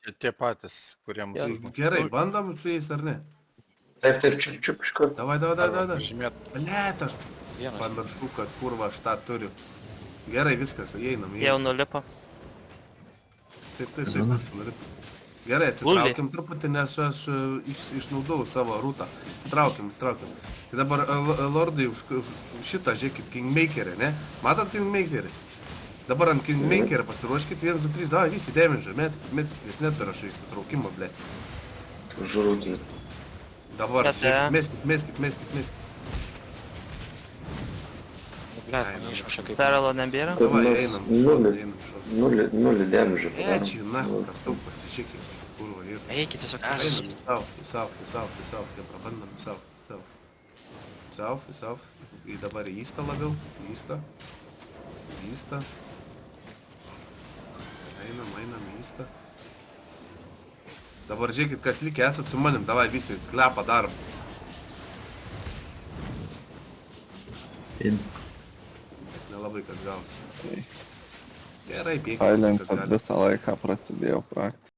Tie patys, kuriems... Gerai, bandom su jais ar ne? Taip, čiup iš karto. Davai. Pažymėt. Blet, aš Vienas. pamiršau, kad kurva aš tą turiu. Gerai, viskas, einam. Jau nulipo. Taip, visi nulipo. Gerai, atsitraukiam truputį, nes aš išnaudau savo rūtą. Atsitraukiam. Tai dabar, lordai, už šitą, žiūrėkit, Kingmakerį, ne? Matot Kingmakerį? Dabar ant Kingmakerį pasiruoškit 1, 2, 3, davai, visi damage, metkit, jis neturi aš išsitraukimo, ble. Žurūtinį. Dabar, žiūrėkit, meskit. Blet, mane išmušė kaip. Peralo nebėra. Davai, einam. Nulį dėmžių. Ečiai, na, kartu pasižiūrėkit, kurva, ir... Eikit tiesiog. Einam, South, neprabandam, South. И dabar į Eastą labiau, Eastą. Einam į Eastą. Dabar žiūrėkit, kas likę esat su manim, davai visi klepą darom. Nelabai kas gausi. Gerai, piekit, Silent kas visą gali. laiką prasidėjo praktika.